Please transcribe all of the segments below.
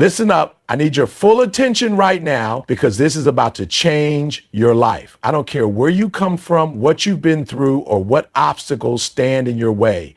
Listen up. I need your full attention right now because this is about to change your life. I don't care where you come from, what you've been through, or what obstacles stand in your way.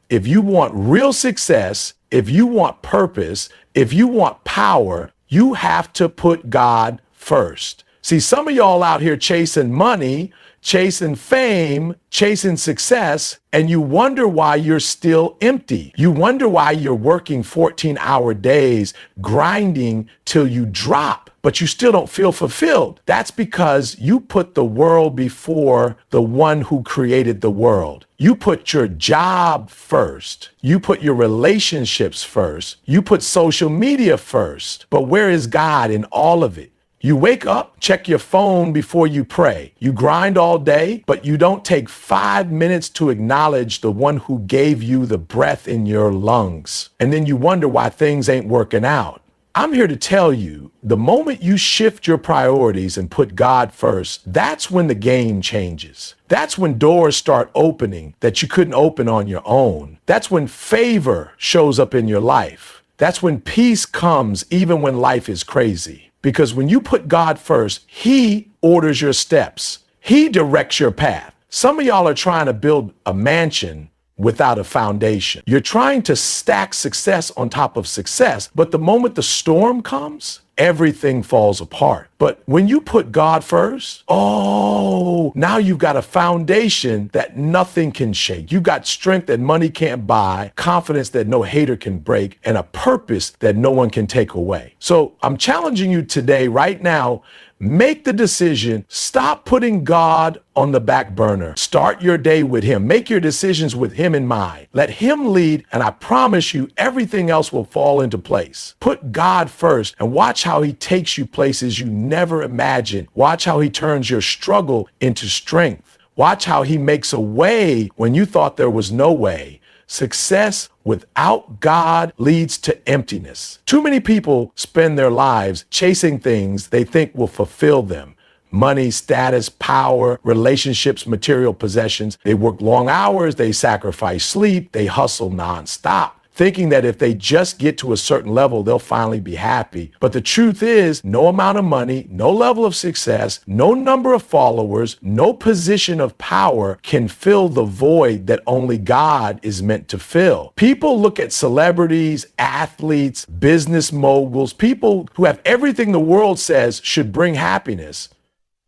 If you want real success, if you want purpose, if you want power, you have to put God first. See, some of y'all out here chasing money, chasing fame, chasing success, and you wonder why you're still empty. You wonder why you're working 14-hour days, grinding till you drop, but you still don't feel fulfilled. That's because you put the world before the one who created the world. You put your job first. You put your relationships first. You put social media first. But where is God in all of it? You wake up, check your phone before you pray. You grind all day, but you don't take 5 minutes to acknowledge the one who gave you the breath in your lungs. And then you wonder why things ain't working out. I'm here to tell you, the moment you shift your priorities and put God first, that's when the game changes. That's when doors start opening that you couldn't open on your own. That's when favor shows up in your life. That's when peace comes even when life is crazy. Because when you put God first, He orders your steps. He directs your path. Some of y'all are trying to build a mansion without a foundation. You're trying to stack success on top of success, but the moment the storm comes, everything falls apart. But when you put God first, now you've got a foundation that nothing can shake. You've got strength that money can't buy, confidence that no hater can break, and a purpose that no one can take away. So I'm challenging you today, right now, make the decision. Stop putting God on the back burner. Start your day with Him. Make your decisions with Him in mind. Let Him lead, and I promise you, everything else will fall into place. Put God first and watch how He takes you places you never imagined. Watch how He turns your struggle into strength. Watch how He makes a way when you thought there was no way. Success without God leads to emptiness. Too many people spend their lives chasing things they think will fulfill them. Money, status, power, relationships, material possessions. They work long hours, they sacrifice sleep, they hustle nonstop, thinking that if they just get to a certain level, they'll finally be happy. But the truth is, no amount of money, no level of success, no number of followers, no position of power can fill the void that only God is meant to fill. People look at celebrities, athletes, business moguls, people who have everything the world says should bring happiness,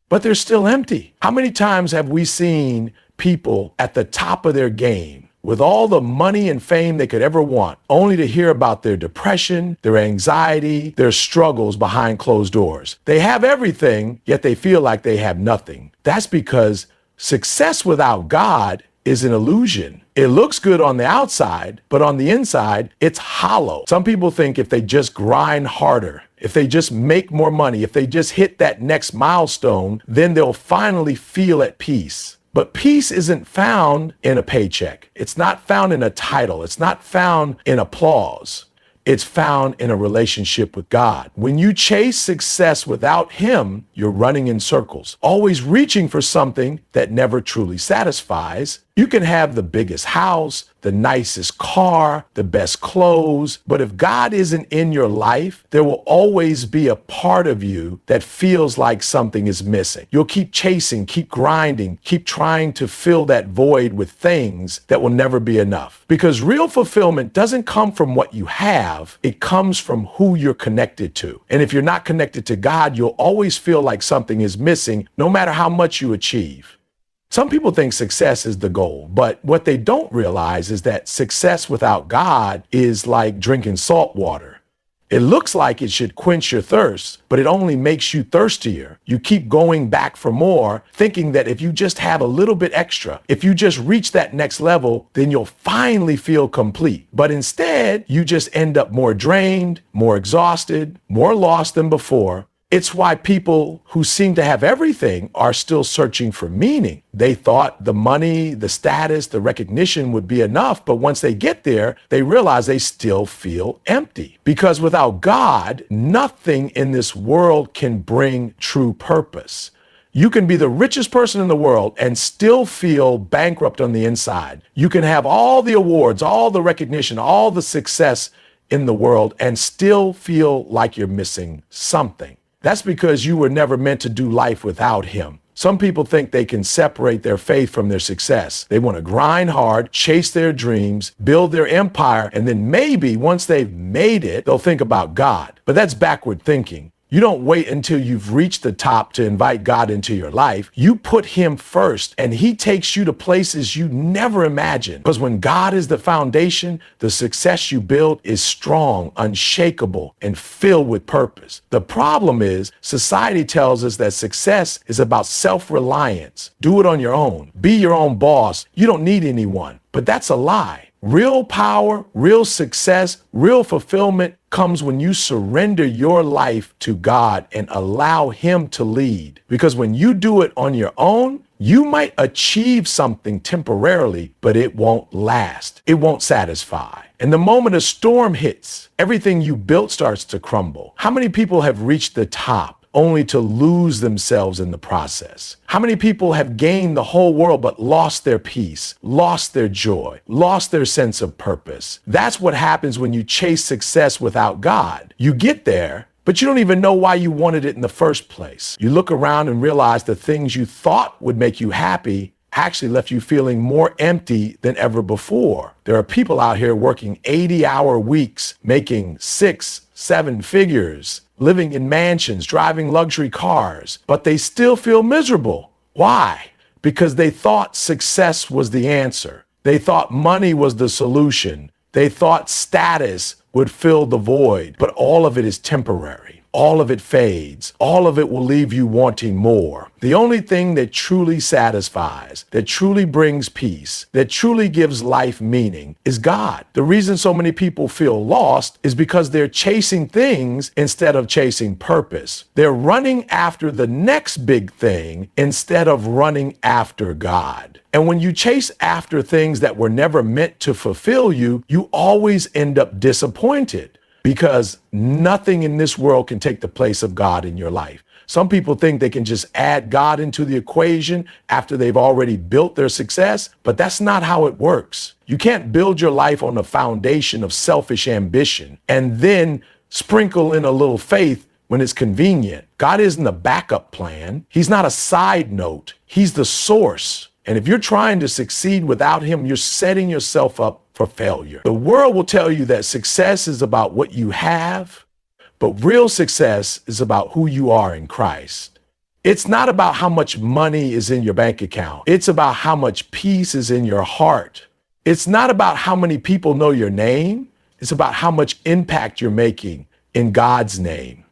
but they're still empty. How many times have we seen people at the top of their game, with all the money and fame they could ever want, only to hear about their depression, their anxiety, their struggles behind closed doors? They have everything, yet they feel like they have nothing. That's because success without God is an illusion. It looks good on the outside, but on the inside, it's hollow. Some people think if they just grind harder, if they just make more money, if they just hit that next milestone, then they'll finally feel at peace. But peace isn't found in a paycheck. It's not found in a title. It's not found in applause. It's found in a relationship with God. When you chase success without Him, you're running in circles, always reaching for something that never truly satisfies. You can have the biggest house, the nicest car, the best clothes, but if God isn't in your life, there will always be a part of you that feels like something is missing. You'll keep chasing, keep grinding, keep trying to fill that void with things that will never be enough. Because real fulfillment doesn't come from what you have, it comes from who you're connected to. And if you're not connected to God, you'll always feel like something is missing, no matter how much you achieve. Some people think success is the goal, but what they don't realize is that success without God is like drinking salt water. It looks like it should quench your thirst, but it only makes you thirstier. You keep going back for more, thinking that if you just have a little bit extra, if you just reach that next level, then you'll finally feel complete. But instead, you just end up more drained, more exhausted, more lost than before. It's why people who seem to have everything are still searching for meaning. They thought the money, the status, the recognition would be enough, but once they get there, they realize they still feel empty. Because without God, nothing in this world can bring true purpose. You can be the richest person in the world and still feel bankrupt on the inside. You can have all the awards, all the recognition, all the success, in the world and still feel like you're missing something. That's because you were never meant to do life without him. Some people think they can separate their faith from their success. They want to grind hard, chase their dreams, build their empire, and then maybe once they've made it, they'll think about God. But that's backward thinking. You don't wait until you've reached the top to invite God into your life. You put him first, and he takes you to places you never imagined. Because when God is the foundation, the success you build is strong, unshakable, and filled with purpose. The problem is, society tells us that success is about self-reliance. Do it on your own. Be your own boss. You don't need anyone. But that's a lie. Real power, real success, real fulfillment comes when you surrender your life to God and allow him to lead. Because when you do it on your own, you might achieve something temporarily, but it won't last. It won't satisfy. And the moment a storm hits, everything you built starts to crumble. How many people have reached the top only to lose themselves in the process? How many people have gained the whole world but lost their peace, lost their joy, lost their sense of purpose? That's what happens when you chase success without God. You get there, but you don't even know why you wanted it in the first place. You look around and realize the things you thought would make you happy actually left you feeling more empty than ever before. There are people out here working 80-hour weeks, making 6-7 figures, living in mansions, driving luxury cars, but they still feel miserable. Why? Because they thought success was the answer. They thought money was the solution. They thought status would fill the void, but all of it is temporary. All of it fades. All of it will leave you wanting more. The only thing that truly satisfies, that truly brings peace, that truly gives life meaning is God. The reason so many people feel lost is because they're chasing things instead of chasing purpose. They're running after the next big thing instead of running after God. And when you chase after things that were never meant to fulfill you, you always end up disappointed. Because nothing in this world can take the place of God in your life. Some people think they can just add God into the equation after they've already built their success, but that's not how it works. You can't build your life on a foundation of selfish ambition and then sprinkle in a little faith when it's convenient. God isn't a backup plan. He's not a side note. He's the source. And if you're trying to succeed without him, you're setting yourself up for failure. The world will tell you that success is about what you have, but real success is about who you are in Christ. It's not about how much money is in your bank account. It's about how much peace is in your heart. It's not about how many people know your name. It's about how much impact you're making in God's name.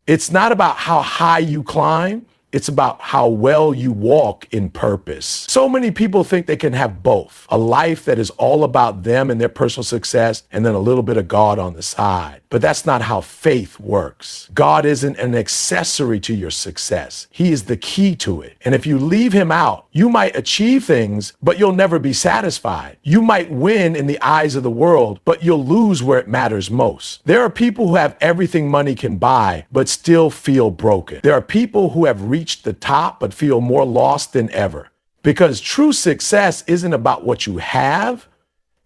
It's not about how high you climb. It's about how well you walk in purpose. So many people think they can have both, a life that is all about them and their personal success, and then a little bit of God on the side. But that's not how faith works. God isn't an accessory to your success. He is the key to it. And if you leave him out, you might achieve things, but you'll never be satisfied. You might win in the eyes of the world, but you'll lose where it matters most. There are people who have everything money can buy, but still feel broken. There are people who have reached the top, but feel more lost than ever. Because true success isn't about what you have.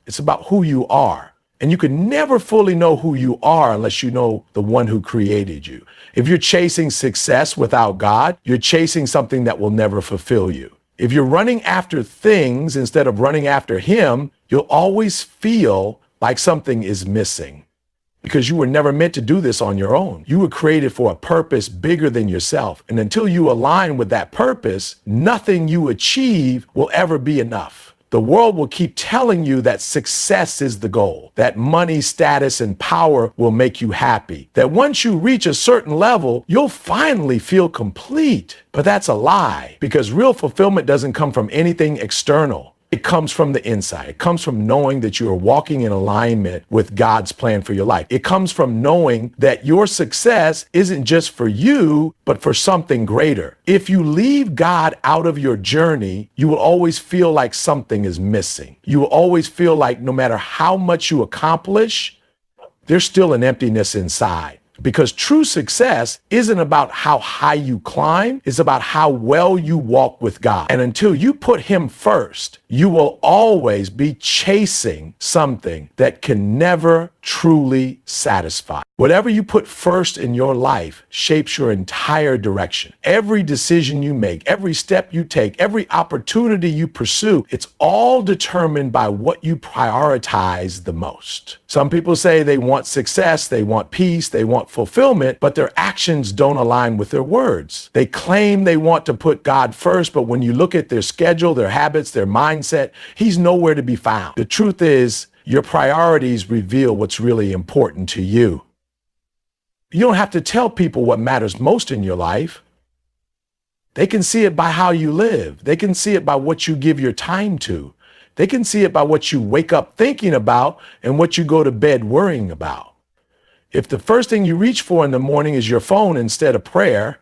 It's about who you are. And you can never fully know who you are unless you know the one who created you. If you're chasing success without God, you're chasing something that will never fulfill you. If you're running after things instead of running after him, you'll always feel like something is missing. Because you were never meant to do this on your own. You were created for a purpose bigger than yourself. And until you align with that purpose, nothing you achieve will ever be enough. The world will keep telling you that success is the goal, that money, status, and power will make you happy, that once you reach a certain level, you'll finally feel complete. But that's a lie, because real fulfillment doesn't come from anything external. It comes from the inside. It comes from knowing that you are walking in alignment with God's plan for your life. It comes from knowing that your success isn't just for you, but for something greater. If you leave God out of your journey, you will always feel like something is missing. You will always feel like no matter how much you accomplish, there's still an emptiness inside. Because true success isn't about how high you climb, it's about how well you walk with God. And until you put him first, you will always be chasing something that can never truly satisfied. Whatever you put first in your life shapes your entire direction. Every decision you make, every step you take, every opportunity you pursue, it's all determined by what you prioritize the most. Some people say they want success, they want peace, they want fulfillment, but their actions don't align with their words. They claim they want to put God first, but when you look at their schedule, their habits, their mindset, He's nowhere to be found. The truth is, your priorities reveal what's really important to you. You don't have to tell people what matters most in your life. They can see it by how you live. They can see it by what you give your time to. They can see it by what you wake up thinking about and what you go to bed worrying about. If the first thing you reach for in the morning is your phone instead of prayer,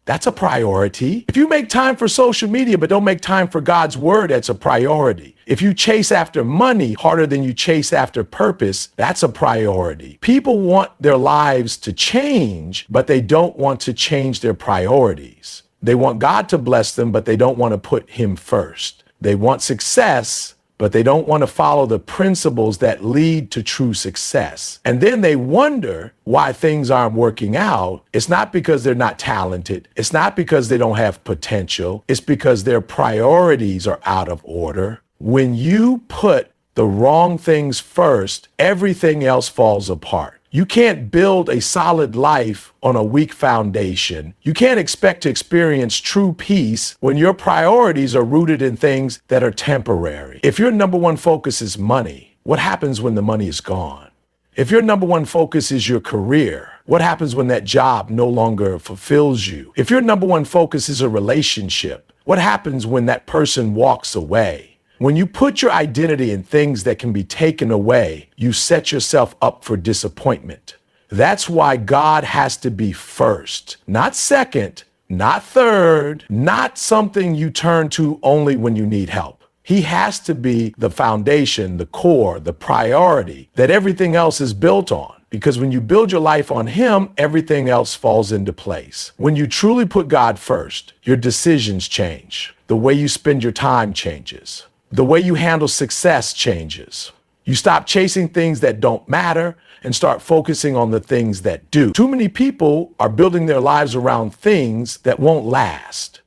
that's a priority. If you make time for social media but don't make time for God's word, that's a priority. If you chase after money harder than you chase after purpose, that's a priority. People want their lives to change, but they don't want to change their priorities. They want God to bless them, but they don't want to put Him first. They want success, but they don't want to follow the principles that lead to true success. And then they wonder why things aren't working out. It's not because they're not talented. It's not because they don't have potential. It's because their priorities are out of order. When you put the wrong things first, everything else falls apart. You can't build a solid life on a weak foundation. You can't expect to experience true peace when your priorities are rooted in things that are temporary. If your number one focus is money, what happens when the money is gone? If your number one focus is your career, what happens when that job no longer fulfills you? If your number one focus is a relationship, what happens when that person walks away? When you put your identity in things that can be taken away, you set yourself up for disappointment. That's why God has to be first, not second, not third, not something you turn to only when you need help. He has to be the foundation, the core, the priority that everything else is built on. Because when you build your life on Him, everything else falls into place. When you truly put God first, your decisions change. The way you spend your time changes. The way you handle success changes. You stop chasing things that don't matter and start focusing on the things that do. Too many people are building their lives around things that won't last.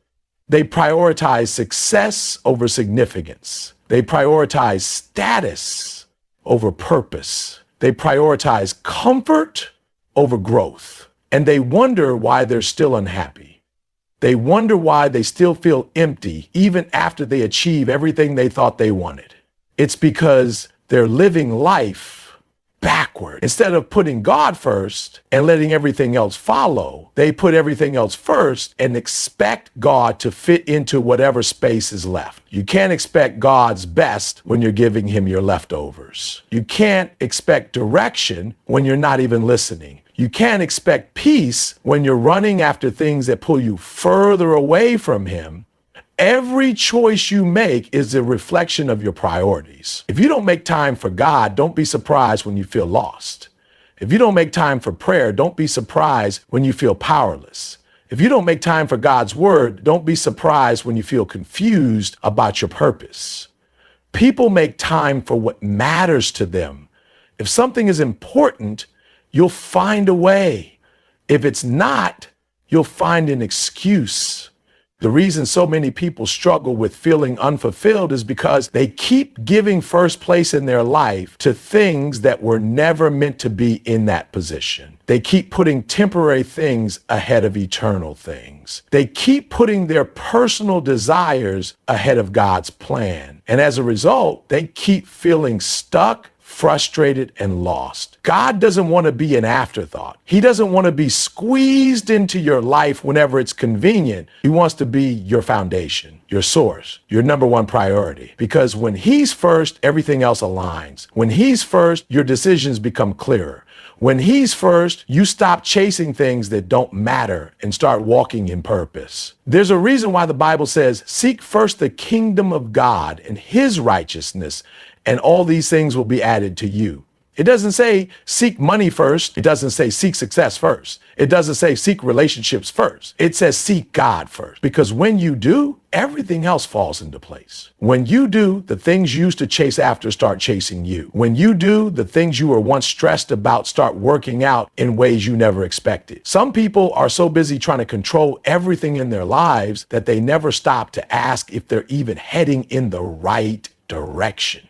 They prioritize success over significance. They prioritize status over purpose. They prioritize comfort over growth. And they wonder why they're still unhappy. They wonder why they still feel empty even after they achieve everything they thought they wanted. It's because they're living life backward. Instead of putting God first and letting everything else follow, they put everything else first and expect God to fit into whatever space is left. You can't expect God's best when you're giving Him your leftovers. You can't expect direction when you're not even listening. You can't expect peace when you're running after things that pull you further away from Him. Every choice you make is a reflection of your priorities. If you don't make time for God, don't be surprised when you feel lost. If you don't make time for prayer, don't be surprised when you feel powerless. If you don't make time for God's word, don't be surprised when you feel confused about your purpose. People make time for what matters to them. If something is important, you'll find a way. If it's not, you'll find an excuse. The reason so many people struggle with feeling unfulfilled is because they keep giving first place in their life to things that were never meant to be in that position. They keep putting temporary things ahead of eternal things. They keep putting their personal desires ahead of God's plan. And as a result, they keep feeling stuck, frustrated, and lost. God doesn't want to be an afterthought. He doesn't want to be squeezed into your life whenever it's convenient. He wants to be your foundation, your source, your number one priority. Because when He's first, everything else aligns. When He's first, your decisions become clearer. When He's first, you stop chasing things that don't matter and start walking in purpose. There's a reason why the Bible says, seek first the kingdom of God and His righteousness, and all these things will be added to you. It doesn't say seek money first. It doesn't say seek success first. It doesn't say seek relationships first. It says seek God first. Because when you do, everything else falls into place. When you do, the things you used to chase after start chasing you. When you do, the things you were once stressed about start working out in ways you never expected. Some people are so busy trying to control everything in their lives that they never stop to ask if they're even heading in the right direction.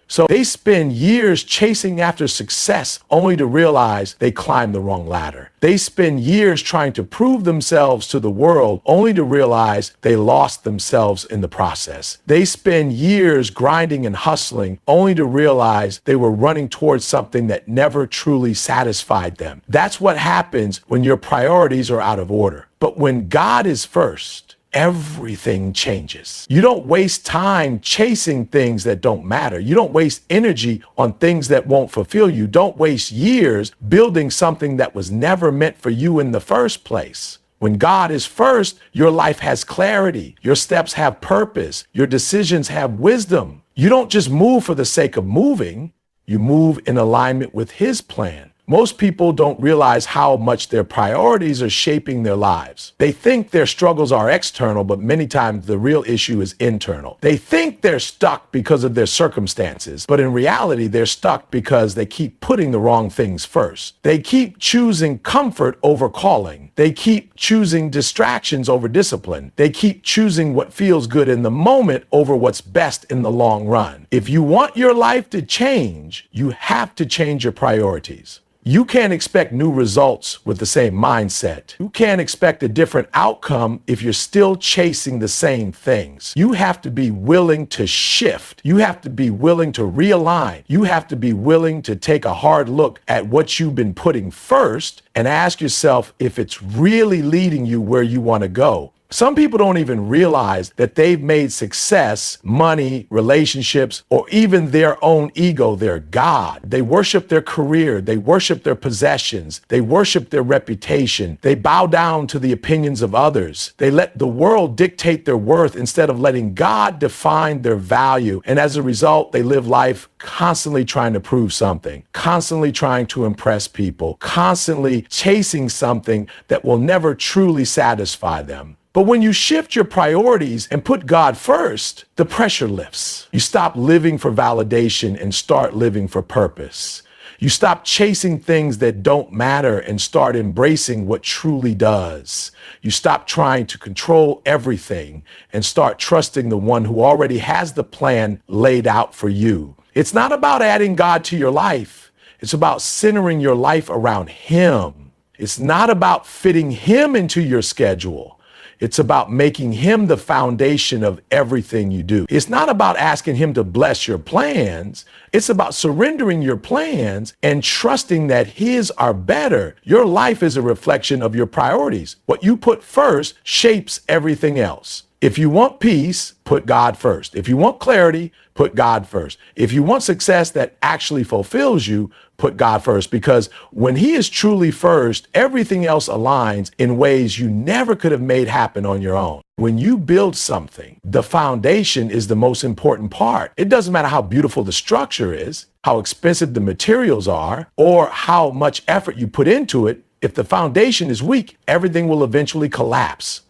So they spend years chasing after success only to realize they climbed the wrong ladder. They spend years trying to prove themselves to the world only to realize they lost themselves in the process. They spend years grinding and hustling only to realize they were running towards something that never truly satisfied them. That's what happens when your priorities are out of order. But when God is first, everything changes. You don't waste time chasing things that don't matter. You don't waste energy on things that won't fulfill you. Don't waste years building something that was never meant for you in the first place. When God is first, your life has clarity. Your steps have purpose. Your decisions have wisdom. You don't just move for the sake of moving. You move in alignment with His plan. Most people don't realize how much their priorities are shaping their lives. They think their struggles are external, but many times the real issue is internal. They think they're stuck because of their circumstances, but in reality, they're stuck because they keep putting the wrong things first. They keep choosing comfort over calling. They keep choosing distractions over discipline. They keep choosing what feels good in the moment over what's best in the long run. If you want your life to change, you have to change your priorities. You can't expect new results with the same mindset. You can't expect a different outcome if you're still chasing the same things. You have to be willing to shift. You have to be willing to realign. You have to be willing to take a hard look at what you've been putting first and ask yourself if it's really leading you where you want to go. Some people don't even realize that they've made success, money, relationships, or even their own ego their God. They worship their career. They worship their possessions. They worship their reputation. They bow down to the opinions of others. They let the world dictate their worth instead of letting God define their value. And as a result, they live life constantly trying to prove something, constantly trying to impress people, constantly chasing something that will never truly satisfy them. But when you shift your priorities and put God first, the pressure lifts. You stop living for validation and start living for purpose. You stop chasing things that don't matter and start embracing what truly does. You stop trying to control everything and start trusting the one who already has the plan laid out for you. It's not about adding God to your life. It's about centering your life around Him. It's not about fitting Him into your schedule. It's about making Him the foundation of everything you do. It's not about asking Him to bless your plans. It's about surrendering your plans and trusting that His are better. Your life is a reflection of your priorities. What you put first shapes everything else. If you want peace, put God first. If you want clarity, put God first. If you want success that actually fulfills you, put God first. Because when He is truly first, everything else aligns in ways you never could have made happen on your own. When you build something, the foundation is the most important part. It doesn't matter how beautiful the structure is, how expensive the materials are, or how much effort you put into it. If the foundation is weak, everything will eventually collapse.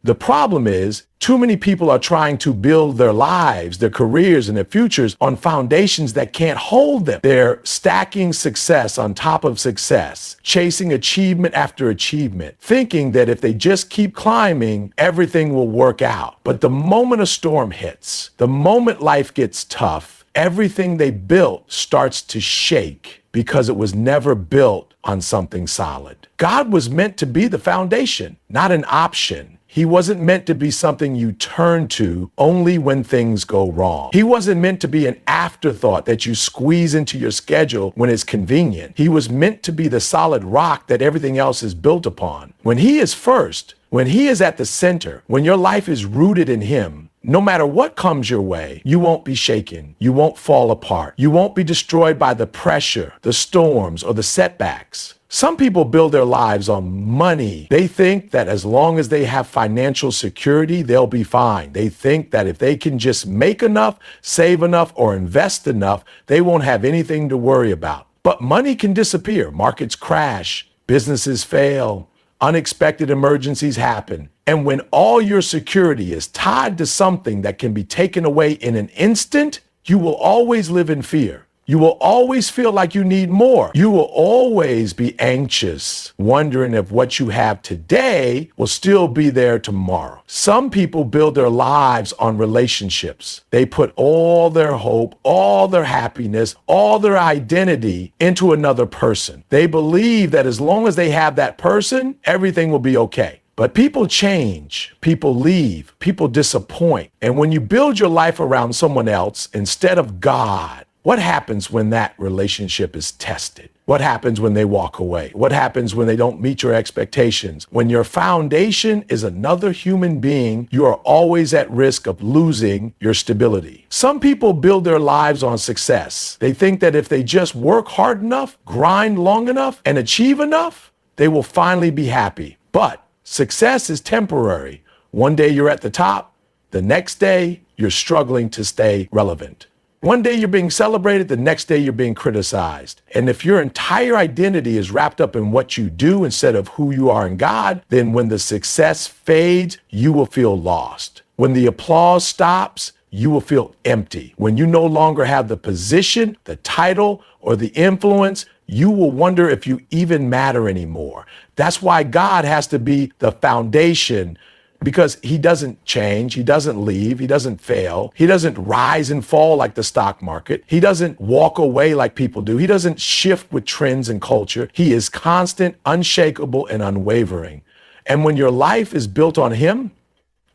The problem is, too many people are trying to build their lives, their careers, and their futures on foundations that can't hold them. They're stacking success on top of success, chasing achievement after achievement, thinking that if they just keep climbing, everything will work out. But the moment a storm hits, the moment life gets tough, everything they built starts to shake because it was never built on something solid. God was meant to be the foundation, not an option. He wasn't meant to be something you turn to only when things go wrong. He wasn't meant to be an afterthought that you squeeze into your schedule when it's convenient. He was meant to be the solid rock that everything else is built upon. When He is first, when He is at the center, when your life is rooted in Him, no matter what comes your way, you won't be shaken. You won't fall apart. You won't be destroyed by the pressure, the storms, or the setbacks. Some people build their lives on money. They think that as long as they have financial security, they'll be fine. They think that if they can just make enough, save enough, or invest enough, they won't have anything to worry about. But money can disappear. Markets crash. Businesses fail. Unexpected emergencies happen. And when all your security is tied to something that can be taken away in an instant, you will always live in fear. You will always feel like you need more. You will always be anxious, wondering if what you have today will still be there tomorrow. Some people build their lives on relationships. They put all their hope, all their happiness, all their identity into another person. They believe that as long as they have that person, everything will be okay. But people change, people leave, people disappoint. And when you build your life around someone else instead of God, what happens when that relationship is tested? What happens when they walk away? What happens when they don't meet your expectations? When your foundation is another human being, you are always at risk of losing your stability. Some people build their lives on success. They think that if they just work hard enough, grind long enough, and achieve enough, they will finally be happy. But success is temporary. One day you're at the top, the next day you're struggling to stay relevant. One day you're being celebrated, the next day you're being criticized. And if your entire identity is wrapped up in what you do instead of who you are in God, then when the success fades, you will feel lost. When the applause stops, you will feel empty. When you no longer have the position, the title, or the influence, you will wonder if you even matter anymore. That's why God has to be the foundation, because he doesn't change, he doesn't leave, he doesn't fail, he doesn't rise and fall like the stock market, he doesn't walk away like people do, he doesn't shift with trends and culture. He is constant, unshakable, and unwavering. And when your life is built on him,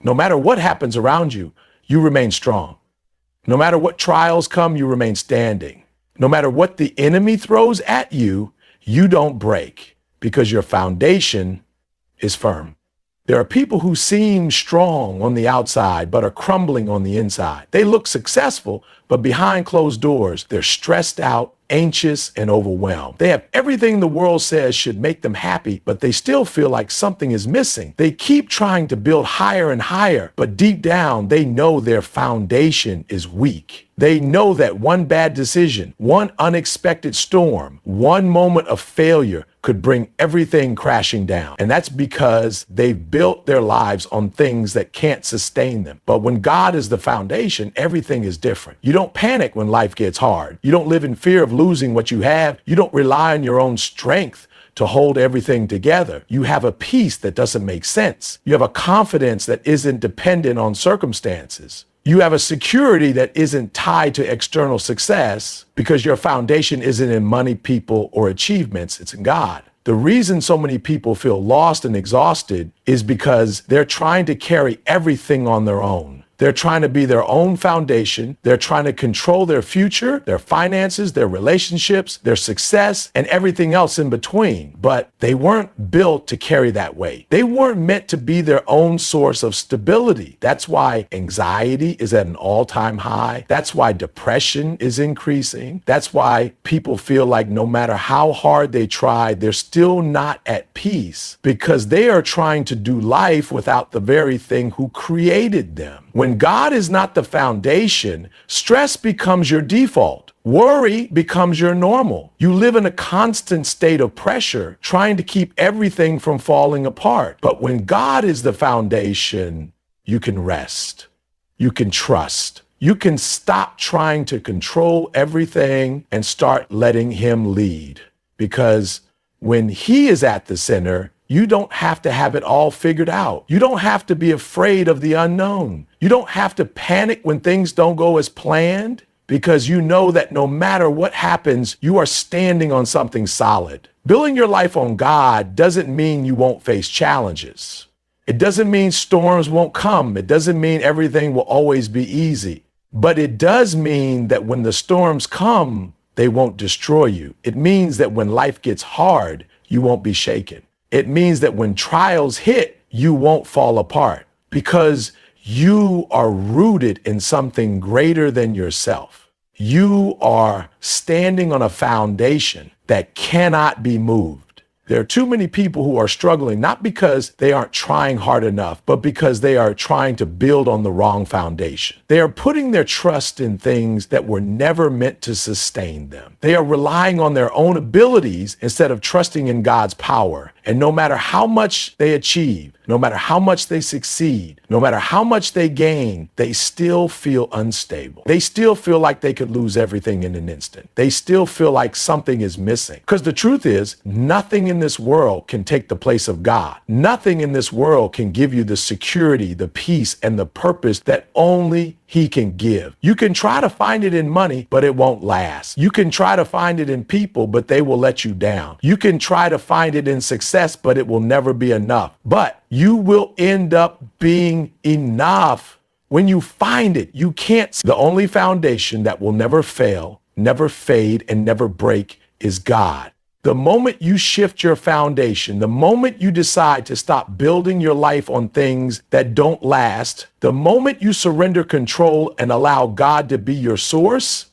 no matter what happens around you, you remain strong. No matter what trials come, you remain standing. No matter what the enemy throws at you, you don't break because your foundation is firm. There are people who seem strong on the outside, but are crumbling on the inside. They look successful, but behind closed doors, they're stressed out, anxious, and overwhelmed. They have everything the world says should make them happy, but they still feel like something is missing. They keep trying to build higher and higher, but deep down, they know their foundation is weak. They know that one bad decision, one unexpected storm, one moment of failure could bring everything crashing down. And that's because they've built their lives on things that can't sustain them. But when God is the foundation, everything is different. You don't panic when life gets hard. You don't live in fear of losing what you have. You don't rely on your own strength to hold everything together. You have a peace that doesn't make sense. You have a confidence that isn't dependent on circumstances. You have a security that isn't tied to external success because your foundation isn't in money, people, or achievements. It's in God. The reason so many people feel lost and exhausted is because they're trying to carry everything on their own. They're trying to be their own foundation. They're trying to control their future, their finances, their relationships, their success, and everything else in between. But they weren't built to carry that weight. They weren't meant to be their own source of stability. That's why anxiety is at an all-time high. That's why depression is increasing. That's why people feel like no matter how hard they try, they're still not at peace because they are trying to do life without the very thing who created them. When God is not the foundation, stress becomes your default. Worry becomes your normal. You live in a constant state of pressure, trying to keep everything from falling apart. But when God is the foundation, you can rest. You can trust. You can stop trying to control everything and start letting him lead. Because when he is at the center, you don't have to have it all figured out. You don't have to be afraid of the unknown. You don't have to panic when things don't go as planned because you know that no matter what happens, you are standing on something solid. Building your life on God doesn't mean you won't face challenges. It doesn't mean storms won't come. It doesn't mean everything will always be easy. But it does mean that when the storms come, they won't destroy you. It means that when life gets hard, you won't be shaken. It means that when trials hit, you won't fall apart because you are rooted in something greater than yourself. You are standing on a foundation that cannot be moved. There are too many people who are struggling, not because they aren't trying hard enough, but because they are trying to build on the wrong foundation. They are putting their trust in things that were never meant to sustain them. They are relying on their own abilities instead of trusting in God's power. And no matter how much they achieve, no matter how much they succeed, no matter how much they gain, they still feel unstable. They still feel like they could lose everything in an instant. They still feel like something is missing. Because the truth is, nothing in this world can take the place of God. Nothing in this world can give you the security, the peace, and the purpose that only He can give. You can try to find it in money, but it won't last. You can try to find it in people, but they will let you down. You can try to find it in success, but it will never be enough. But you will end up being enough. When you find it, you can't. The only foundation that will never fail, never fade, and never break is God. The moment you shift your foundation, the moment you decide to stop building your life on things that don't last, the moment you surrender control and allow God to be your source,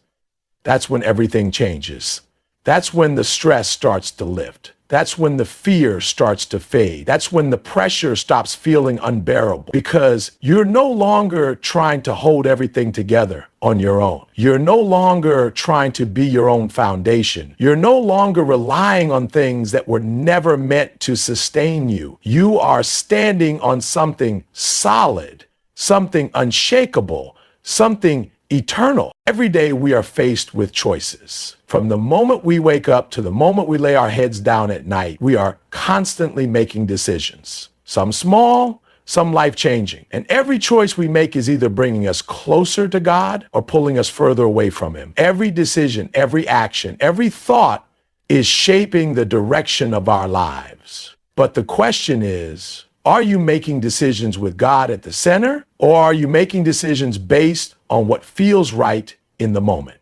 that's when everything changes. That's when the stress starts to lift. That's when the fear starts to fade. That's when the pressure stops feeling unbearable, because you're no longer trying to hold everything together on your own. You're no longer trying to be your own foundation. You're no longer relying on things that were never meant to sustain you. You are standing on something solid, something unshakable, something eternal. Every day we are faced with choices. From the moment we wake up to the moment we lay our heads down at night, we are constantly making decisions. Some small, some life-changing. And every choice we make is either bringing us closer to God or pulling us further away from Him. Every decision, every action, every thought is shaping the direction of our lives. But the question is, are you making decisions with God at the center, or are you making decisions based on what feels right in the moment?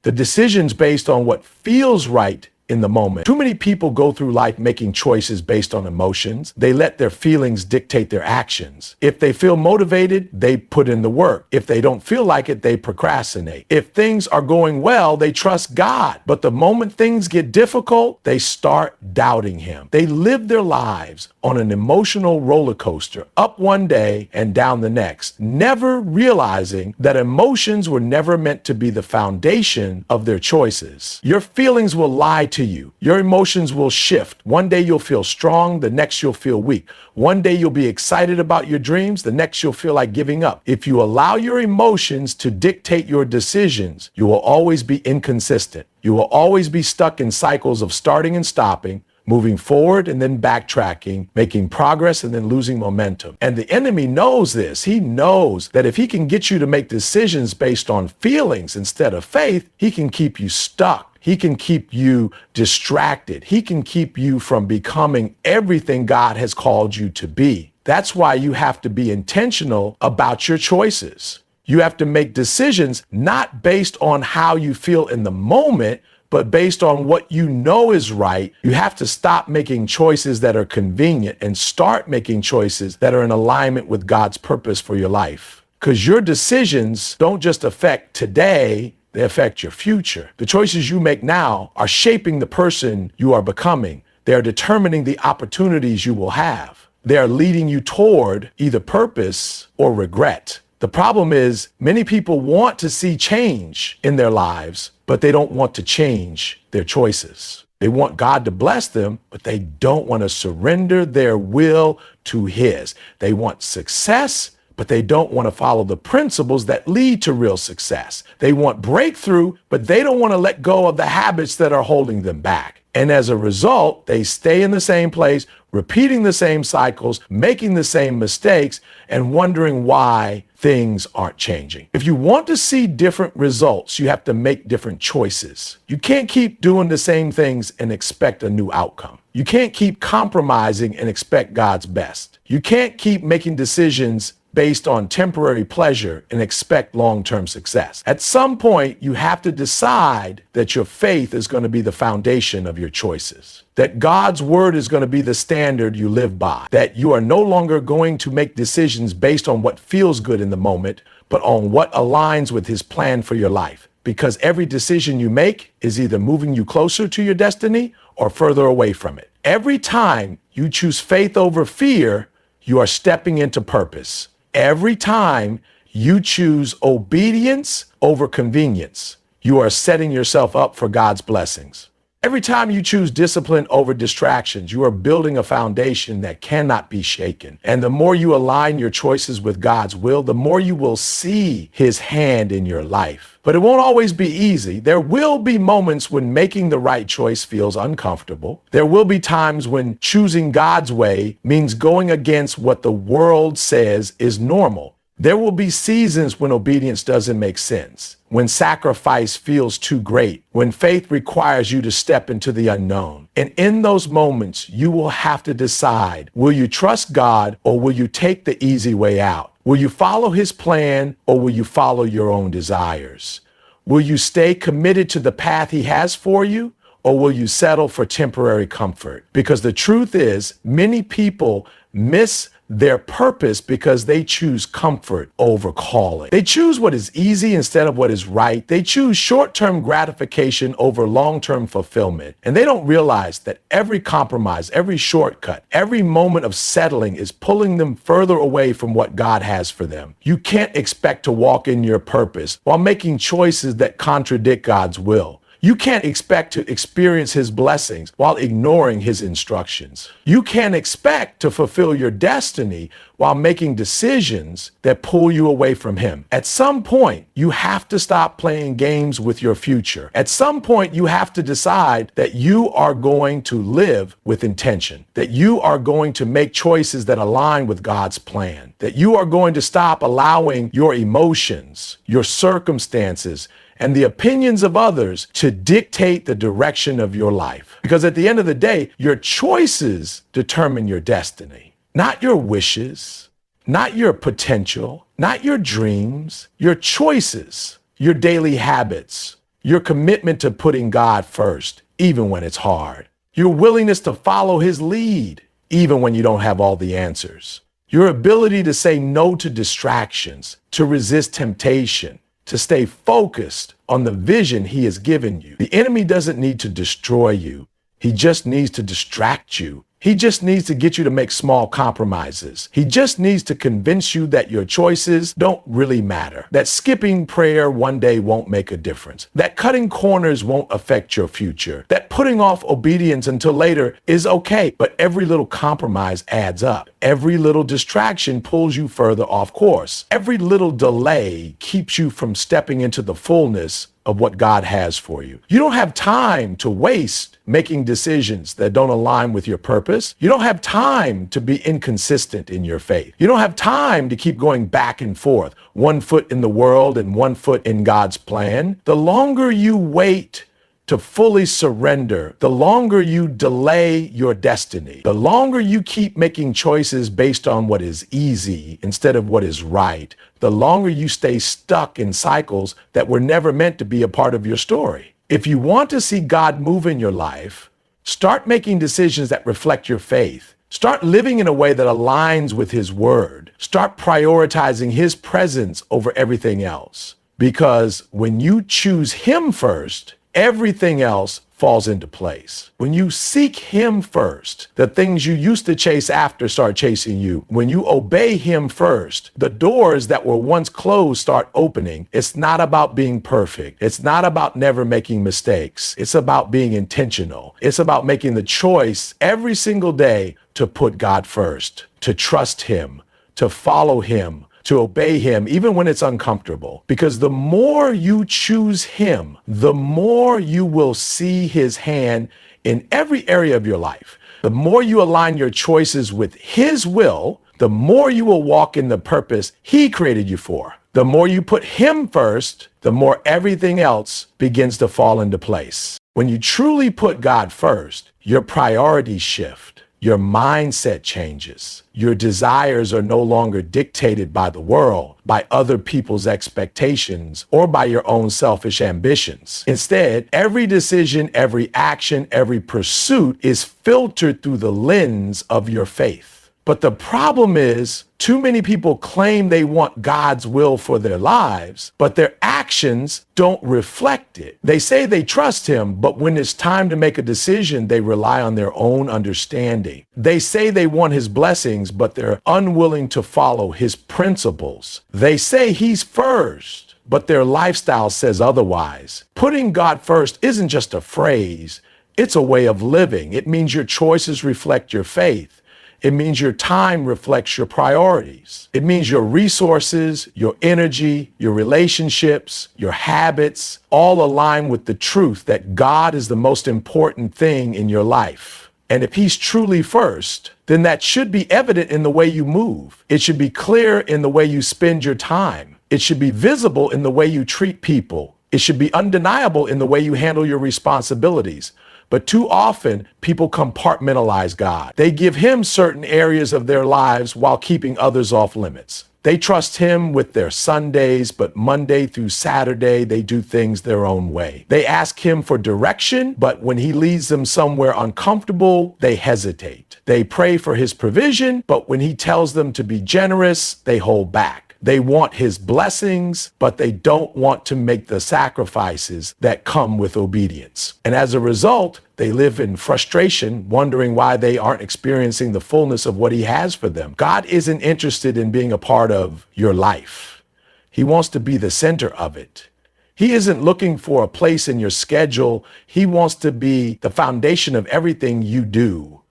The decisions based on what feels right in the moment. Too many people go through life making choices based on emotions. They let their feelings dictate their actions. If they feel motivated, they put in the work. If they don't feel like it, they procrastinate. If things are going well, they trust God. But the moment things get difficult, they start doubting Him. They live their lives on an emotional roller coaster, up one day and down the next, never realizing that emotions were never meant to be the foundation of their choices. Your feelings will lie to you. Your emotions will shift. One day you'll feel strong, the next you'll feel weak. One day you'll be excited about your dreams, the next you'll feel like giving up. If you allow your emotions to dictate your decisions, you will always be inconsistent. You will always be stuck in cycles of starting and stopping, moving forward and then backtracking, making progress and then losing momentum. And the enemy knows this. He knows that if he can get you to make decisions based on feelings instead of faith, he can keep you stuck. He can keep you distracted. He can keep you from becoming everything God has called you to be. That's why you have to be intentional about your choices. You have to make decisions not based on how you feel in the moment, but based on what you know is right. You have to stop making choices that are convenient and start making choices that are in alignment with God's purpose for your life. Because your decisions don't just affect today, they affect your future. The choices you make now are shaping the person you are becoming. They are determining the opportunities you will have. They are leading you toward either purpose or regret. The problem is many people want to see change in their lives, but they don't want to change their choices. They want God to bless them, but they don't want to surrender their will to His. They want success, but they don't want to follow the principles that lead to real success. They want breakthrough, but they don't want to let go of the habits that are holding them back. And as a result, they stay in the same place, repeating the same cycles, making the same mistakes, and wondering why things aren't changing. If you want to see different results, you have to make different choices. You can't keep doing the same things and expect a new outcome. You can't keep compromising and expect God's best. You can't keep making decisions based on temporary pleasure and expect long-term success. At some point, you have to decide that your faith is going to be the foundation of your choices, that God's word is going to be the standard you live by, that you are no longer going to make decisions based on what feels good in the moment, but on what aligns with His plan for your life. Because every decision you make is either moving you closer to your destiny or further away from it. Every time you choose faith over fear, you are stepping into purpose. Every time you choose obedience over convenience, you are setting yourself up for God's blessings. Every time you choose discipline over distractions, you are building a foundation that cannot be shaken. And the more you align your choices with God's will, the more you will see his hand in your life. But it won't always be easy. There will be moments when making the right choice feels uncomfortable. There will be times when choosing God's way means going against what the world says is normal. There will be seasons when obedience doesn't make sense, when sacrifice feels too great, when faith requires you to step into the unknown. And in those moments, you will have to decide, will you trust God or will you take the easy way out? Will you follow his plan or will you follow your own desires? Will you stay committed to the path he has for you or will you settle for temporary comfort? Because the truth is, many people miss their purpose because they choose comfort over calling. They choose what is easy instead of what is right. They choose short-term gratification over long-term fulfillment. And they don't realize that every compromise, every shortcut, every moment of settling is pulling them further away from what God has for them. You can't expect to walk in your purpose while making choices that contradict God's will. You can't expect to experience his blessings while ignoring his instructions. You can't expect to fulfill your destiny while making decisions that pull you away from him. At some point, you have to stop playing games with your future. At some point, you have to decide that you are going to live with intention, that you are going to make choices that align with God's plan, that you are going to stop allowing your emotions, your circumstances, and the opinions of others to dictate the direction of your life. Because at the end of the day, your choices determine your destiny, not your wishes, not your potential, not your dreams, your choices, your daily habits, your commitment to putting God first, even when it's hard, your willingness to follow his lead, even when you don't have all the answers, your ability to say no to distractions, to resist temptation, to stay focused on the vision he has given you. The enemy doesn't need to destroy you. He just needs to distract you. He just needs to get you to make small compromises. He just needs to convince you that your choices don't really matter, that skipping prayer one day won't make a difference, that cutting corners won't affect your future, that putting off obedience until later is okay, but every little compromise adds up. Every little distraction pulls you further off course. Every little delay keeps you from stepping into the fullness of what God has for you. You don't have time to waste making decisions that don't align with your purpose. You don't have time to be inconsistent in your faith. You don't have time to keep going back and forth, one foot in the world and one foot in God's plan. The longer you wait to fully surrender, the longer you delay your destiny, the longer you keep making choices based on what is easy instead of what is right, the longer you stay stuck in cycles that were never meant to be a part of your story. If you want to see God move in your life, start making decisions that reflect your faith. Start living in a way that aligns with his word. Start prioritizing his presence over everything else. Because when you choose him first, everything else falls into place. When you seek him first, the things you used to chase after start chasing you. When you obey him first, the doors that were once closed start opening. It's not about being perfect. It's not about never making mistakes. It's about being intentional. It's about making the choice every single day to put God first, to trust him, to follow him, to obey him, even when it's uncomfortable. Because the more you choose him, the more you will see his hand in every area of your life. The more you align your choices with his will, the more you will walk in the purpose he created you for. The more you put him first, the more everything else begins to fall into place. When you truly put God first, your priorities shift. Your mindset changes. Your desires are no longer dictated by the world, by other people's expectations, or by your own selfish ambitions. Instead, every decision, every action, every pursuit is filtered through the lens of your faith. But the problem is, too many people claim they want God's will for their lives, but their actions don't reflect it. They say they trust him, but when it's time to make a decision, they rely on their own understanding. They say they want his blessings, but they're unwilling to follow his principles. They say he's first, but their lifestyle says otherwise. Putting God first isn't just a phrase. It's a way of living. It means your choices reflect your faith. It means your time reflects your priorities. It means your resources, your energy, your relationships, your habits, all align with the truth that God is the most important thing in your life. And if he's truly first, then that should be evident in the way you move. It should be clear in the way you spend your time. It should be visible in the way you treat people. It should be undeniable in the way you handle your responsibilities. But too often, people compartmentalize God. They give him certain areas of their lives while keeping others off limits. They trust him with their Sundays, but Monday through Saturday, they do things their own way. They ask him for direction, but when he leads them somewhere uncomfortable, they hesitate. They pray for his provision, but when he tells them to be generous, they hold back. They want his blessings, but they don't want to make the sacrifices that come with obedience. And as a result, they live in frustration, wondering why they aren't experiencing the fullness of what he has for them. God isn't interested in being a part of your life. He wants to be the center of it. He isn't looking for a place in your schedule. He wants to be the foundation of everything you do.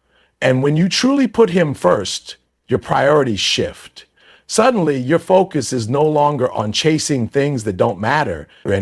And when you truly put him first, your priorities shift. Suddenly, your focus is no longer on chasing things that don't matter. Your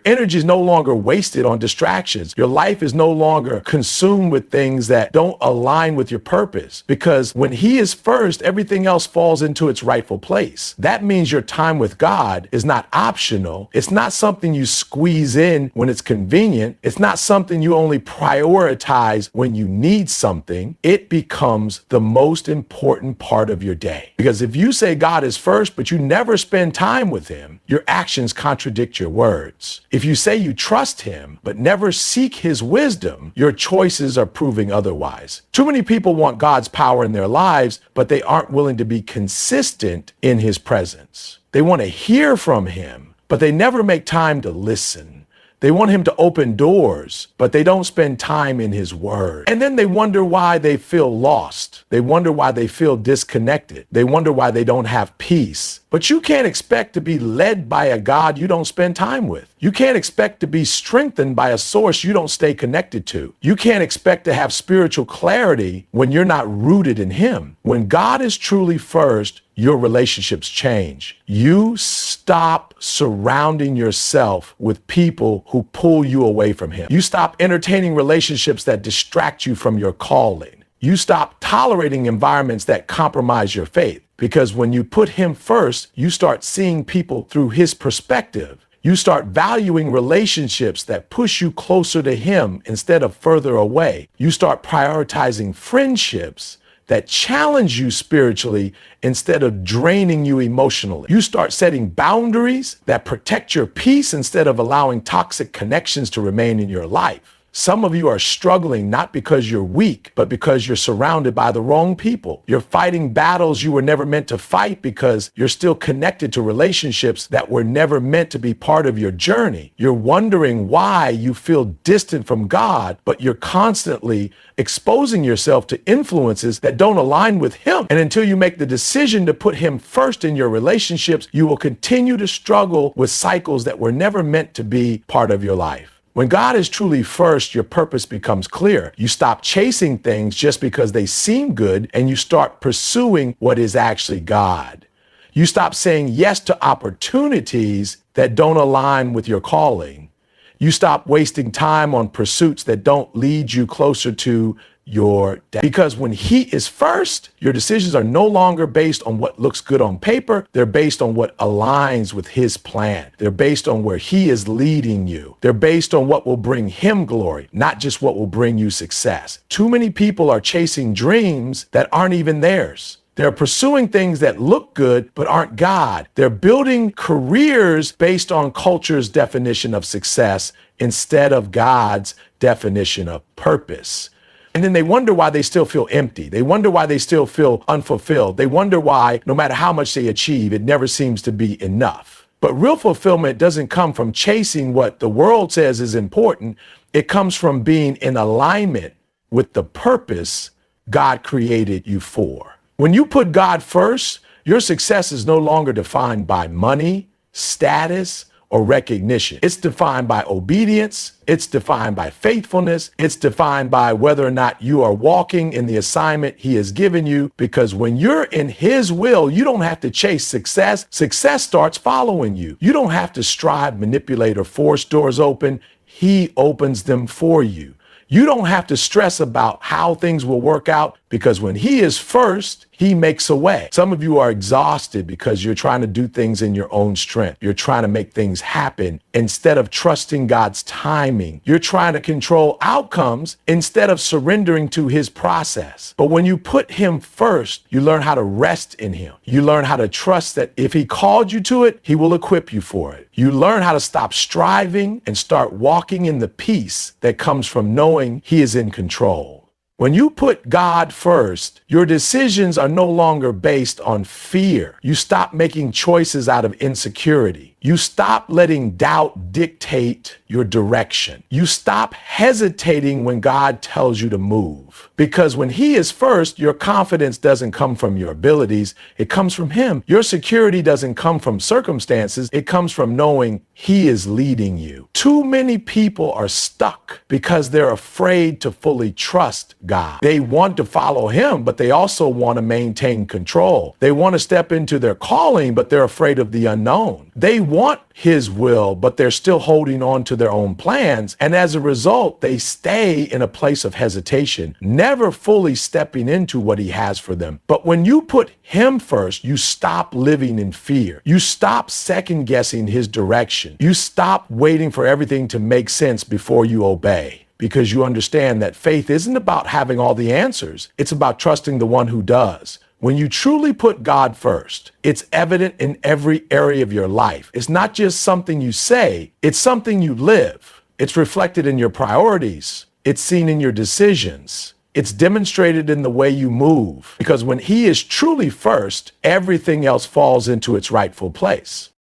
energy is no longer wasted on distractions. Your life is no longer consumed with things that don't align with your purpose. Because when he is first, everything else falls into its rightful place. That means your time with God is not optional. It's not something you squeeze in when it's convenient. It's not something you only prioritize when you need something. It becomes the most important part of your day. Because if you say God is first, but you never spend time with him, your actions contradict your words. If you say you trust him, but never seek his wisdom, your choices are proving otherwise. Too many people want God's power in their lives, but they aren't willing to be consistent in his presence. They want to hear from him, but they never make time to listen. They want him to open doors, but they don't spend time in his word. And then they wonder why they feel lost. They wonder why they feel disconnected. They wonder why they don't have peace. But you can't expect to be led by a God you don't spend time with. You can't expect to be strengthened by a source you don't stay connected to. You can't expect to have spiritual clarity when you're not rooted in him. When God is truly first, your relationships change. You stop surrounding yourself with people who pull you away from him. You stop entertaining relationships that distract you from your calling. You stop tolerating environments that compromise your faith. Because when you put him first, you start seeing people through his perspective. You start valuing relationships that push you closer to him instead of further away. You start prioritizing friendships that challenge you spiritually instead of draining you emotionally. You start setting boundaries that protect your peace instead of allowing toxic connections to remain in your life. Some of you are struggling not because you're weak, but because you're surrounded by the wrong people. You're fighting battles you were never meant to fight because you're still connected to relationships that were never meant to be part of your journey. You're wondering why you feel distant from God, but you're constantly exposing yourself to influences that don't align with him. And until you make the decision to put him first in your relationships, you will continue to struggle with cycles that were never meant to be part of your life. When God is truly first, your purpose becomes clear. You stop chasing things just because they seem good, and you start pursuing what is actually God. You stop saying yes to opportunities that don't align with your calling. You stop wasting time on pursuits that don't lead you closer to your dad. Because when he is first, your decisions are no longer based on what looks good on paper. They're based on what aligns with his plan. They're based on where he is leading you. They're based on what will bring him glory, not just what will bring you success. Too many people are chasing dreams that aren't even theirs. They're pursuing things that look good, but aren't God. They're building careers based on culture's definition of success instead of God's definition of purpose. And then they wonder why they still feel empty. They wonder why they still feel unfulfilled. They wonder why, no matter how much they achieve, it never seems to be enough. But real fulfillment doesn't come from chasing what the world says is important. It comes from being in alignment with the purpose God created you for. When you put God first, your success is no longer defined by money, status, or recognition. It's defined by obedience. It's defined by faithfulness. It's defined by whether or not you are walking in the assignment he has given you. Because when you're in his will, you don't have to chase success. Success starts following you. You don't have to strive, manipulate, or force doors open. He opens them for you. You don't have to stress about how things will work out, because when he is first, he makes a way. Some of you are exhausted because you're trying to do things in your own strength. You're trying to make things happen instead of trusting God's timing. You're trying to control outcomes instead of surrendering to his process. But when you put him first, you learn how to rest in him. You learn how to trust that if he called you to it, he will equip you for it. You learn how to stop striving and start walking in the peace that comes from knowing he is in control. When you put God first, your decisions are no longer based on fear. You stop making choices out of insecurity. You stop letting doubt dictate your direction. You stop hesitating when God tells you to move. Because when he is first, your confidence doesn't come from your abilities. It comes from him. Your security doesn't come from circumstances. It comes from knowing he is leading you. Too many people are stuck because they're afraid to fully trust God. They want to follow him, but they also want to maintain control. They want to step into their calling, but they're afraid of the unknown. They want his will, but they're still holding on to their own plans. And as a result, they stay in a place of hesitation, never fully stepping into what he has for them. But when you put him first, you stop living in fear. You stop second guessing his direction. You stop waiting for everything to make sense before you obey. Because you understand that faith isn't about having all the answers. It's about trusting the one who does. When you truly put God first, it's evident in every area of your life. It's not just something you say, it's something you live. It's reflected in your priorities. It's seen in your decisions. It's demonstrated in the way you move. Because when he is truly first, everything else falls into its rightful place.